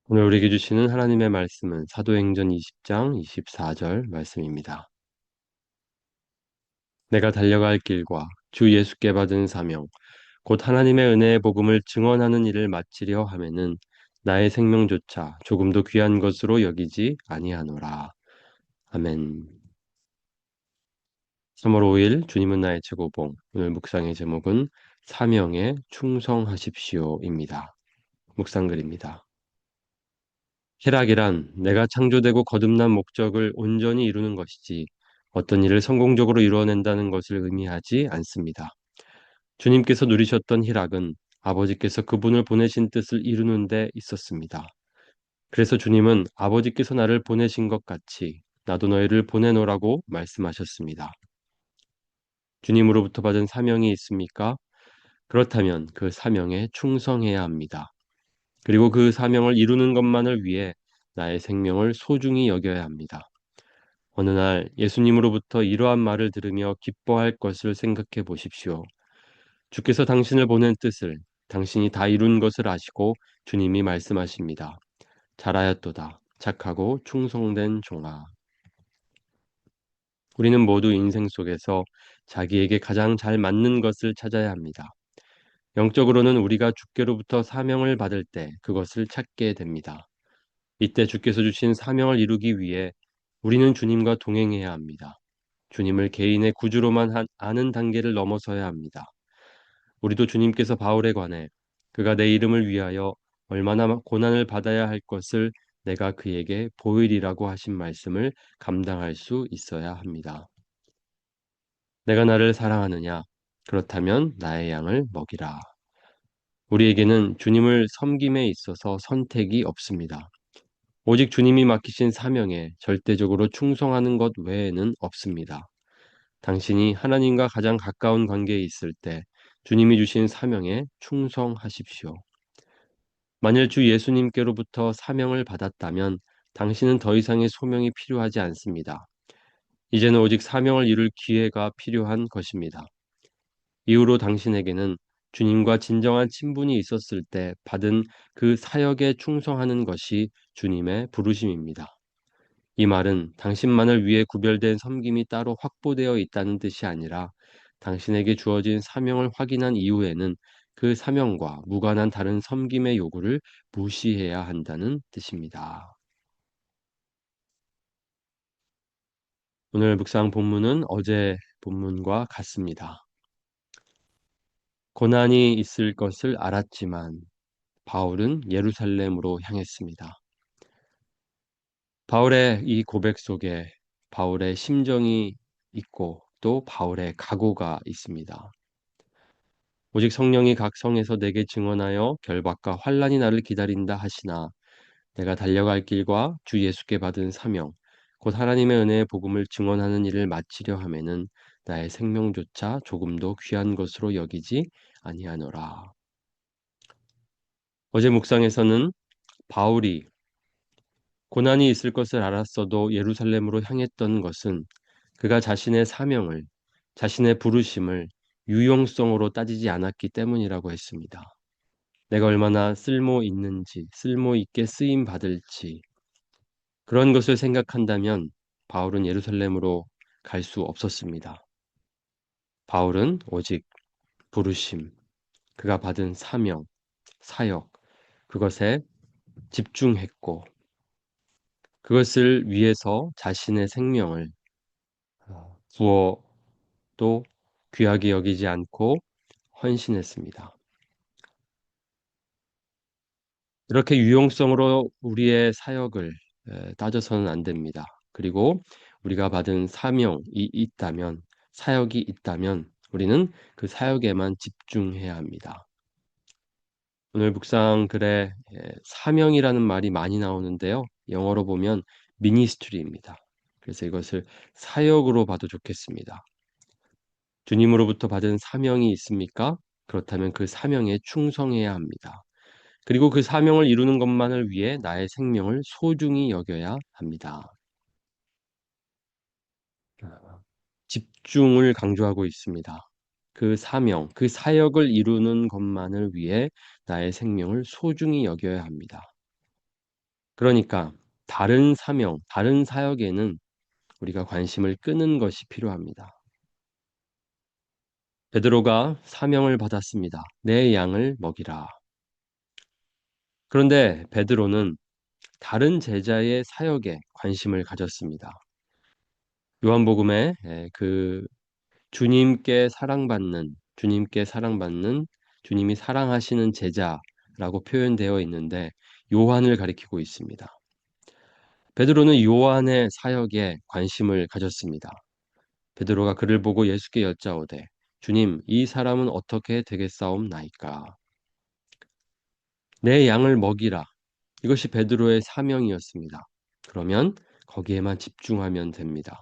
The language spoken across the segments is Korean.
오늘 우리에게 주시는 하나님의 말씀은 사도행전 20장 24절 말씀입니다. 내가 달려갈 길과 주 예수께 받은 사명, 곧 하나님의 은혜의 복음을 증언하는 일을 마치려 하면은 나의 생명조차 조금도 귀한 것으로 여기지 아니하노라. 아멘. 3월 5일 주님은 나의 최고봉. 오늘 묵상의 제목은 사명에 충성하십시오입니다. 묵상글입니다. 희락이란 내가 창조되고 거듭난 목적을 온전히 이루는 것이지 어떤 일을 성공적으로 이루어낸다는 것을 의미하지 않습니다. 주님께서 누리셨던 희락은 아버지께서 그분을 보내신 뜻을 이루는 데 있었습니다. 그래서 주님은 아버지께서 나를 보내신 것 같이 나도 너희를 보내노라고 말씀하셨습니다. 주님으로부터 받은 사명이 있습니까? 그렇다면 그 사명에 충성해야 합니다. 그리고 그 사명을 이루는 것만을 위해 나의 생명을 소중히 여겨야 합니다. 어느 날 예수님으로부터 이러한 말을 들으며 기뻐할 것을 생각해 보십시오. 주께서 당신을 보낸 뜻을 당신이 다 이룬 것을 아시고 주님이 말씀하십니다. 잘하였도다. 착하고 충성된 종아. 우리는 모두 인생 속에서 자기에게 가장 잘 맞는 것을 찾아야 합니다. 영적으로는 우리가 주께로부터 사명을 받을 때 그것을 찾게 됩니다. 이때 주께서 주신 사명을 이루기 위해 우리는 주님과 동행해야 합니다. 주님을 개인의 구주로만 아는 단계를 넘어서야 합니다. 우리도 주님께서 바울에 관해 그가 내 이름을 위하여 얼마나 고난을 받아야 할 것을 내가 그에게 보이리라고 하신 말씀을 감당할 수 있어야 합니다. 내가 나를 사랑하느냐? 그렇다면 나의 양을 먹이라. 우리에게는 주님을 섬김에 있어서 선택이 없습니다. 오직 주님이 맡기신 사명에 절대적으로 충성하는 것 외에는 없습니다. 당신이 하나님과 가장 가까운 관계에 있을 때 주님이 주신 사명에 충성하십시오. 만일 주 예수님께로부터 사명을 받았다면 당신은 더 이상의 소명이 필요하지 않습니다. 이제는 오직 사명을 이룰 기회가 필요한 것입니다. 이후로 당신에게는 주님과 진정한 친분이 있었을 때 받은 그 사역에 충성하는 것이 주님의 부르심입니다. 이 말은 당신만을 위해 구별된 섬김이 따로 확보되어 있다는 뜻이 아니라 당신에게 주어진 사명을 확인한 이후에는 그 사명과 무관한 다른 섬김의 요구를 무시해야 한다는 뜻입니다. 오늘 묵상 본문은 어제 본문과 같습니다. 고난이 있을 것을 알았지만 바울은 예루살렘으로 향했습니다. 바울의 이 고백 속에 바울의 심정이 있고 또 바울의 각오가 있습니다. 오직 성령이 각 성에서 내게 증언하여 결박과 환난이 나를 기다린다 하시나 내가 달려갈 길과 주 예수께 받은 사명 곧 하나님의 은혜의 복음을 증언하는 일을 마치려 하면은 나의 생명조차 조금도 귀한 것으로 여기지 아니하노라. 어제 묵상에서는 바울이 고난이 있을 것을 알았어도 예루살렘으로 향했던 것은 그가 자신의 사명을, 자신의 부르심을 유용성으로 따지지 않았기 때문이라고 했습니다. 내가 얼마나 쓸모 있는지, 쓸모 있게 쓰임 받을지, 그런 것을 생각한다면 바울은 예루살렘으로 갈 수 없었습니다. 바울은 오직 부르심, 그가 받은 사명, 사역, 그것에 집중했고, 그것을 위해서 자신의 생명을 부어 또 귀하게 여기지 않고 헌신했습니다. 이렇게 유용성으로 우리의 사역을 따져서는 안 됩니다. 그리고 우리가 받은 사명이 있다면, 사역이 있다면 우리는 그 사역에만 집중해야 합니다. 오늘 묵상 글에 사명이라는 말이 많이 나오는데요. 영어로 보면 미니스트리입니다. 그래서 이것을 사역으로 봐도 좋겠습니다. 주님으로부터 받은 사명이 있습니까? 그렇다면 그 사명에 충성해야 합니다. 그리고 그 사명을 이루는 것만을 위해 나의 생명을 소중히 여겨야 합니다. 집중을 강조하고 있습니다. 그 사명, 그 사역을 이루는 것만을 위해 나의 생명을 소중히 여겨야 합니다. 그러니까 다른 사명, 다른 사역에는 우리가 관심을 끄는 것이 필요합니다. 베드로가 사명을 받았습니다. 내 양을 먹이라. 그런데 베드로는 다른 제자의 사역에 관심을 가졌습니다. 요한복음에 주님께 사랑받는, 주님이 사랑하시는 제자라고 표현되어 있는데 요한을 가리키고 있습니다. 베드로는 요한의 사역에 관심을 가졌습니다. 베드로가 그를 보고 예수께 여짜오되 주님, 이 사람은 어떻게 되겠사옵나이까? 내 양을 먹이라. 이것이 베드로의 사명이었습니다. 그러면 거기에만 집중하면 됩니다.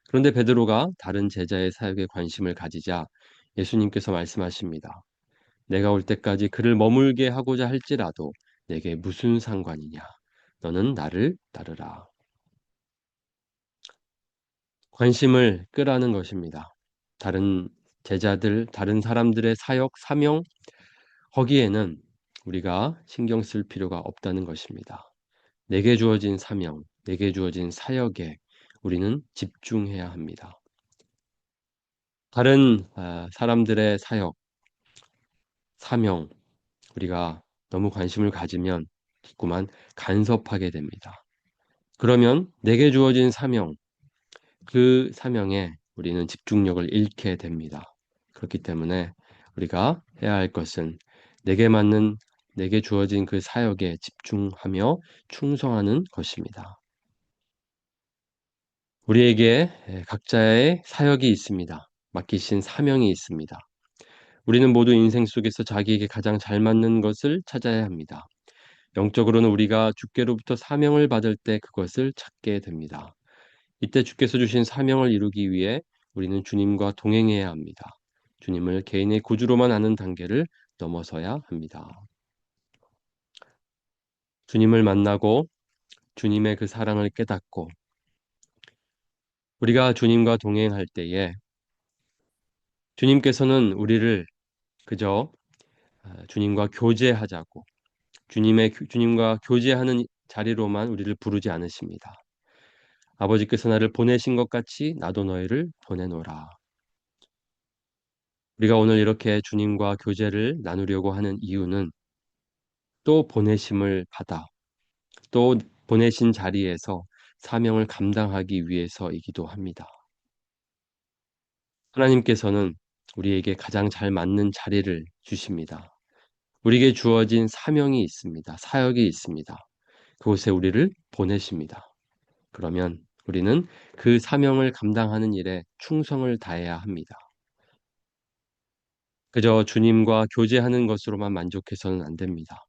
그런데 베드로가 다른 제자의 사역에 관심을 가지자 예수님께서 말씀하십니다. 내가 올 때까지 그를 머물게 하고자 할지라도 내게 무슨 상관이냐? 너는 나를 따르라. 관심을 끄라는 것입니다. 다른 제자들, 다른 사람들의 사역, 사명, 거기에는 우리가 신경 쓸 필요가 없다는 것입니다. 내게 주어진 사명, 내게 주어진 사역에 우리는 집중해야 합니다. 다른 사람들의 사역, 사명, 우리가 너무 관심을 가지면 자꾸만 간섭하게 됩니다. 그러면 내게 주어진 사명, 그 사명에 우리는 집중력을 잃게 됩니다. 그렇기 때문에 우리가 해야 할 것은 내게 주어진 그 사역에 집중하며 충성하는 것입니다. 우리에게 각자의 사역이 있습니다. 맡기신 사명이 있습니다. 우리는 모두 인생 속에서 자기에게 가장 잘 맞는 것을 찾아야 합니다. 영적으로는 우리가 주께로부터 사명을 받을 때 그것을 찾게 됩니다. 이때 주께서 주신 사명을 이루기 위해 우리는 주님과 동행해야 합니다. 주님을 개인의 구주로만 아는 단계를 넘어서야 합니다. 주님을 만나고 주님의 그 사랑을 깨닫고 우리가 주님과 동행할 때에 주님께서는 우리를 그저 주님과 교제하자고 주님과 교제하는 자리로만 우리를 부르지 않으십니다. 아버지께서 나를 보내신 것 같이 나도 너희를 보내노라. 우리가 오늘 이렇게 주님과 교제를 나누려고 하는 이유는 또 보내심을 받아 또 보내신 자리에서 사명을 감당하기 위해서이기도 합니다. 하나님께서는 우리에게 가장 잘 맞는 자리를 주십니다. 우리에게 주어진 사명이 있습니다. 사역이 있습니다. 그곳에 우리를 보내십니다. 그러면 우리는 그 사명을 감당하는 일에 충성을 다해야 합니다. 그저 주님과 교제하는 것으로만 만족해서는 안 됩니다.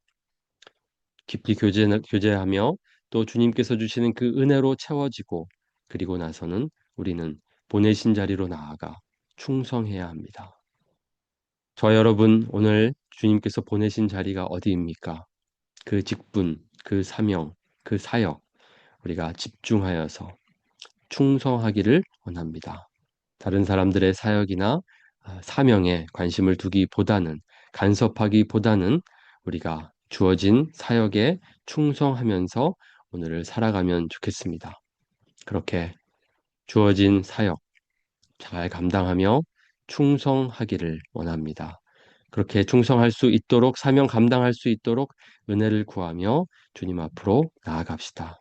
깊이 교제하며 또 주님께서 주시는 그 은혜로 채워지고 그리고 나서는 우리는 보내신 자리로 나아가 충성해야 합니다. 저 여러분 오늘 주님께서 보내신 자리가 어디입니까? 그 직분, 그 사명, 그 사역 우리가 집중하여서 충성하기를 원합니다. 다른 사람들의 사역이나 사명에 관심을 두기보다는 간섭하기보다는 우리가 주어진 사역에 충성하면서 오늘을 살아가면 좋겠습니다. 그렇게 주어진 사역 잘 감당하며 충성하기를 원합니다. 그렇게 충성할 수 있도록 사명 감당할 수 있도록 은혜를 구하며 주님 앞으로 나아갑시다.